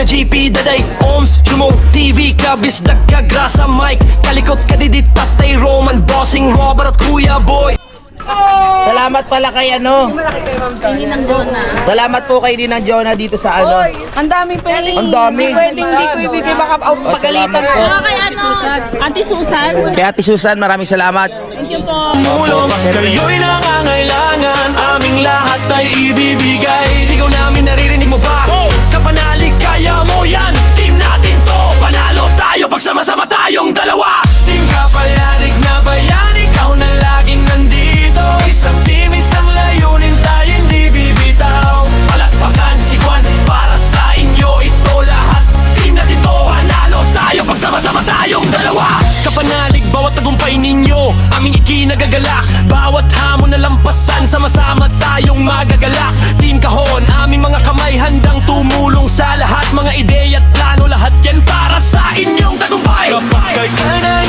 nga GP daday Oms, Jumong TV Kabis nagkagrasa mic Kalikot kadidit Tatay Roman Bossing Robert at Kuya Boy. Salamat pala kay ano. Hindi ng Jonah. Salamat po kay Ninang Jonah dito sa ano. Ang daming pwedeng. Ang dami. Pwedeng hindi ko ibigay baka pagalitan salamat ko. po. Kay ano? Ate Susan. Kay Ate Susan, maraming salamat. Thank you po. Tulong, kayo'y nangangailangan Aming lahat ay ibibigay Sigaw namin naririnig mo ba? Kapanalig kaya mo yan Team natin to, panalo tayo Pagsama-sama tayong dalawa Team Kapanalig na bayan Ikaw na laging nandito Isang team, isang layunin tayo hindi bibitaw Palakpakan si Juan para sa inyo ito lahat Team natin to, panalo tayo Pagsama-sama tayong dalawa Kapanalig, bawat tagumpay ninyo Aming ikinagagalak Bawat hamon na lampasan Sama-sama tayong magagalak Team Kahon, aming mga kamay Handang tumulong sa lahat Mga ideya at plano Lahat yan para sa inyong tagumpay Kapag kayo na